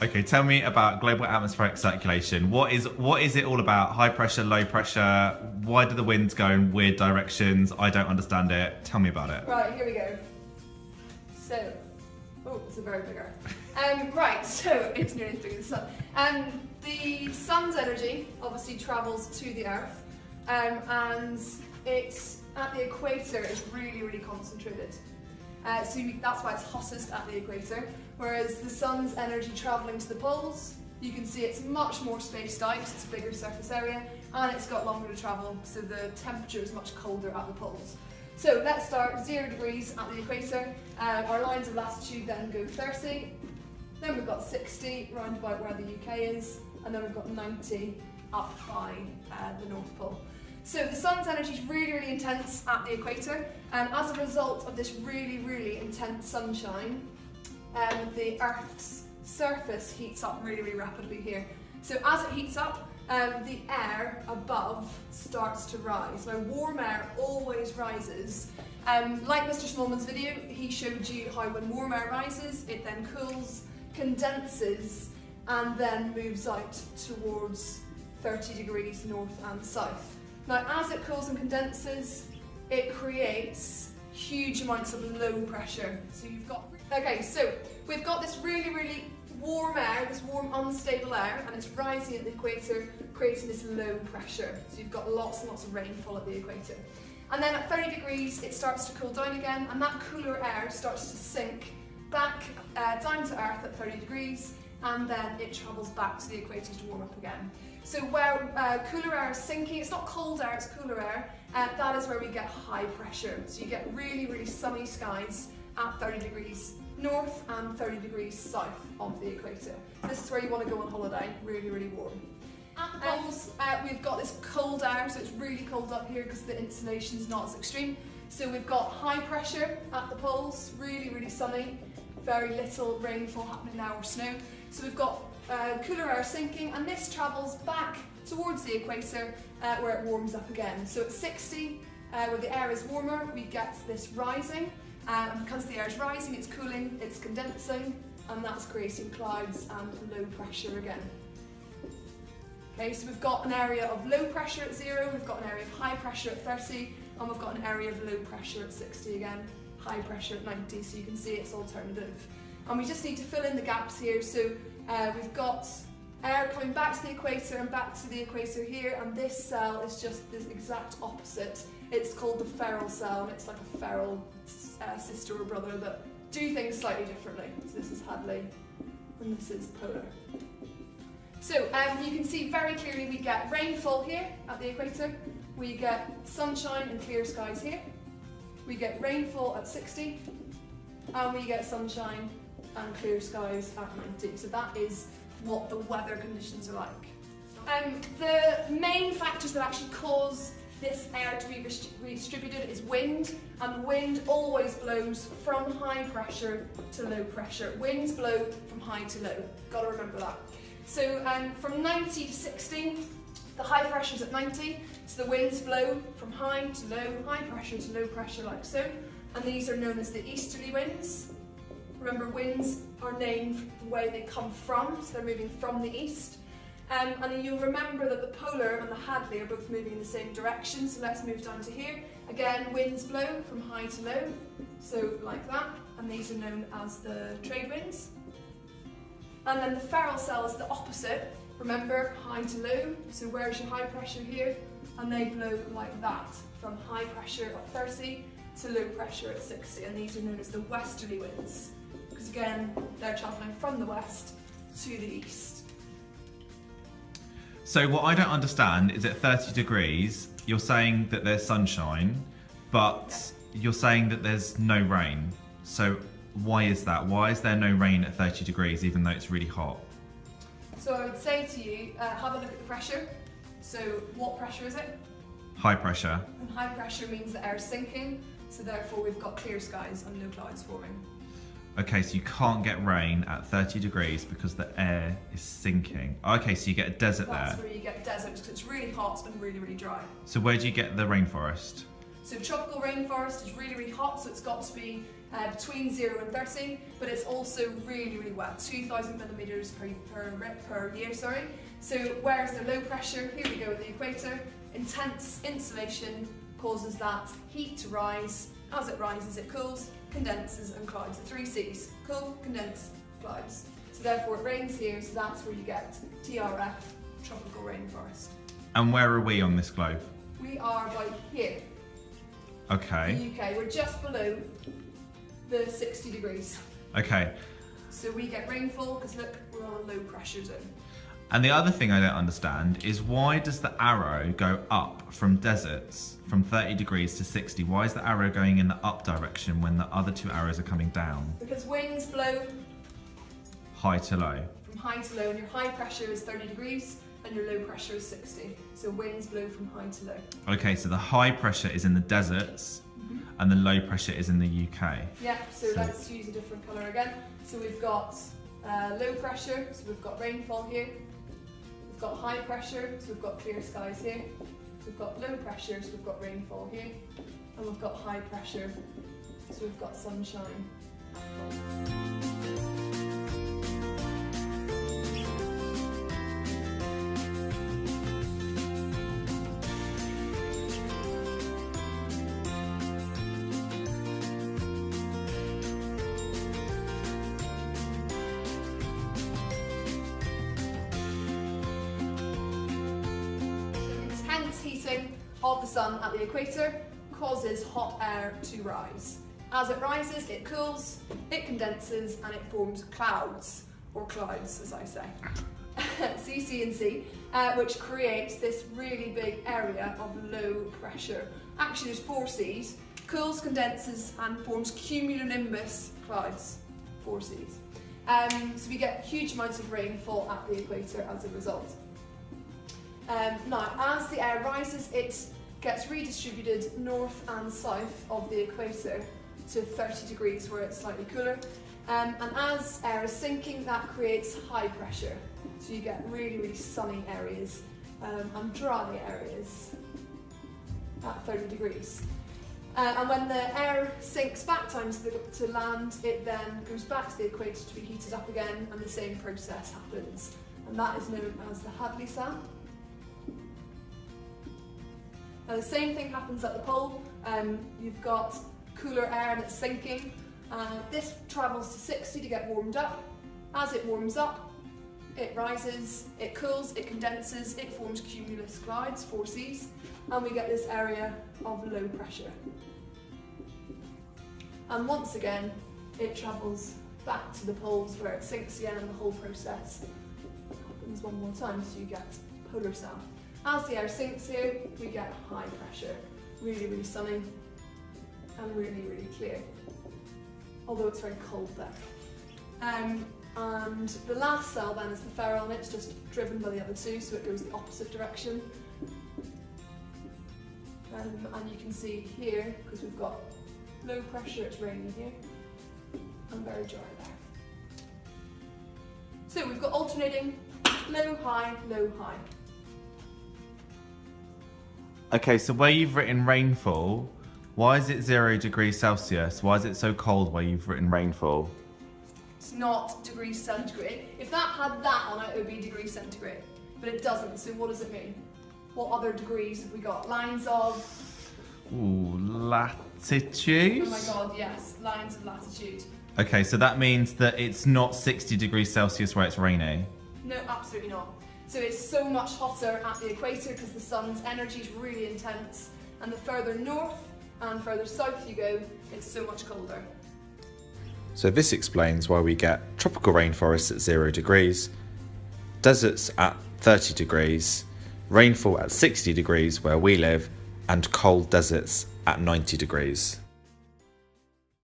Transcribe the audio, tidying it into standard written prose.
Okay, tell me about global atmospheric circulation. What is it all about? High pressure, low pressure? Why do the winds go in weird directions? I don't understand it. Tell me about it. Right, here we go. So, oh, it's a very big Earth. Right, so it's nearly as big as the sun. The sun's energy obviously travels to the Earth, and it's at the equator is really, really concentrated. So that's why it's hottest at the equator, whereas the sun's energy travelling to the poles, you can see it's much more spaced out, it's a bigger surface area, and it's got longer to travel, so the temperature is much colder at the poles. So let's start 0 degrees at the equator. Our lines of latitude then go 30, then we've got 60 round about where the UK is, and then we've got 90 up by the North Pole. So the sun's energy is really, really intense at the equator, and as a result of this really, really intense sunshine, the Earth's surface heats up really, really rapidly here. So as it heats up, the air above starts to rise. Now warm air always rises. Like Mr. Smallman's video, he showed you how when warm air rises, it then cools, condenses, and then moves out towards 30 degrees north and south. Now, as it cools and condenses, it creates huge amounts of low pressure. So we've got this really, really warm air, this warm, unstable air, and it's rising at the equator, creating this low pressure. So you've got lots and lots of rainfall at the equator. And then at 30 degrees, it starts to cool down again, and that cooler air starts to sink back down to Earth at 30 degrees, and then it travels back to the equator to warm up again. So where cooler air is sinking, it's not cold air, it's cooler air, that is where we get high pressure. So you get really, really sunny skies at 30 degrees north and 30 degrees south of the equator. This is where you want to go on holiday, really, really warm. At the poles, we've got this cold air, so it's really cold up here because the insolation is not as extreme. So we've got high pressure at the poles, really, really sunny, very little rainfall happening now or snow. So we've got cooler air sinking, and this travels back towards the equator where it warms up again. So at 60, where the air is warmer, we get this rising, and because the air is rising, it's cooling, it's condensing, and that's creating clouds and low pressure again. Okay, so we've got an area of low pressure at 0, we've got an area of high pressure at 30, and we've got an area of low pressure at 60 again, high pressure at 90, so you can see it's alternative. And we just need to fill in the gaps here, so we've got air coming back to the equator and back to the equator here, and this cell is just the exact opposite. It's called the feral cell, and it's like a feral sister or brother that do things slightly differently. So this is Hadley, and this is polar. So you can see very clearly we get rainfall here at the equator, we get sunshine and clear skies here, we get rainfall at 60, and we get sunshine and clear skies at 90. So that is what the weather conditions are like. The main factors that actually cause this air to be redistributed is wind, and wind always blows from high pressure to low pressure. Winds blow from high to low, gotta remember that. So from 90 to 60, the high pressure is at 90, so the winds blow from high to low, high pressure to low pressure like so, and these are known as the easterly winds. Remember, winds are named the way they come from, so they're moving from the east. And you'll remember that the polar and the Hadley are both moving in the same direction, so let's move down to here. Again, winds blow from high to low, so like that, and these are known as the trade winds. And then the feral cell is the opposite. Remember, high to low, so where's your high pressure here? And they blow like that, from high pressure at 30 to low pressure at 60, and these are known as the westerly winds, because again, they're travelling from the west to the east. So what I don't understand is at 30 degrees, you're saying that there's sunshine, but you're saying that there's no rain. So why is that? Why is there no rain at 30 degrees even though it's really hot? So I would say to you, have a look at the pressure. So what pressure is it? High pressure. And high pressure means the air is sinking, so therefore we've got clear skies and no clouds forming. Okay, so you can't get rain at 30 degrees because the air is sinking. Okay, so you get a desert there. That's where you get deserts, because it's really hot, it's been really, really dry. So where do you get the rainforest? So tropical rainforest is really, really hot, so it's got to be between 0 and 30, but it's also really, really wet, 2,000 millimetres per year, sorry. So where's the low pressure? Here we go at the equator. Intense insolation causes that heat to rise. As it rises, it cools, condenses and clouds. The 3 C's: cool, condense, clouds. So therefore it rains here, so that's where you get TRF, tropical rainforest. And where are we on this globe? We are about here. Okay. The UK, we're just below the 60 degrees. Okay. So we get rainfall because look, we're on a low pressure zone. And the other thing I don't understand is why does the arrow go up from deserts from 30 degrees to 60? Why is the arrow going in the up direction when the other 2 arrows are coming down? Because winds blow High to low. from high to low, and your high pressure is 30 degrees and your low pressure is 60. So winds blow from high to low. Okay, so the high pressure is in the deserts and the low pressure is in the UK. Yeah, so let's use a different colour again. So we've got low pressure, so we've got rainfall here. We've got high pressure, so we've got clear skies here. We've got low pressure, so we've got rainfall here. And we've got high pressure, so we've got sunshine. Intense heating of the sun at the equator causes hot air to rise. As it rises, it cools, it condenses, and it forms clouds, or clouds as I say, C, C and C, which creates this really big area of low pressure. Actually there's 4 C's: cools, condenses, and forms cumulonimbus clouds, 4 C's. So we get huge amounts of rainfall at the equator as a result. Now, as the air rises, it gets redistributed north and south of the equator to 30 degrees where it's slightly cooler. And as air is sinking, that creates high pressure. So you get really, really sunny areas and dry areas at 30 degrees. And when the air sinks back down to land, it then goes back to the equator to be heated up again, and the same process happens. And that is known as the Hadley cell. Now the same thing happens at the pole. You've got cooler air and it's sinking. This travels to 60 to get warmed up. As it warms up, it rises, it cools, it condenses, it forms cumulus clouds, 4 C's, and we get this area of low pressure. And once again, it travels back to the poles where it sinks again, and the whole process happens one more time, so you get polar cell. As the air sinks here, we get high pressure, really, really sunny and really, really clear, although it's very cold there. And the last cell then is the ferrule, and it's just driven by the other 2, so it goes the opposite direction. And you can see here, because we've got low pressure, it's raining here, and very dry there. So we've got alternating low, high, low, high. Okay, so where you've written rainfall, why is it 0 degrees Celsius? Why is it so cold where you've written rainfall? It's not degrees centigrade. If that had that on it, it would be degrees centigrade. But it doesn't, so what does it mean? What other degrees have we got? Lines of... Ooh, latitude? Oh my god, yes, lines of latitude. Okay, so that means that it's not 60 degrees Celsius where it's rainy? No, absolutely not. So it's so much hotter at the equator because the sun's energy is really intense, and the further north and further south you go, it's so much colder. So this explains why we get tropical rainforests at 0 degrees, deserts at 30 degrees, rainfall at 60 degrees where we live, and cold deserts at 90 degrees.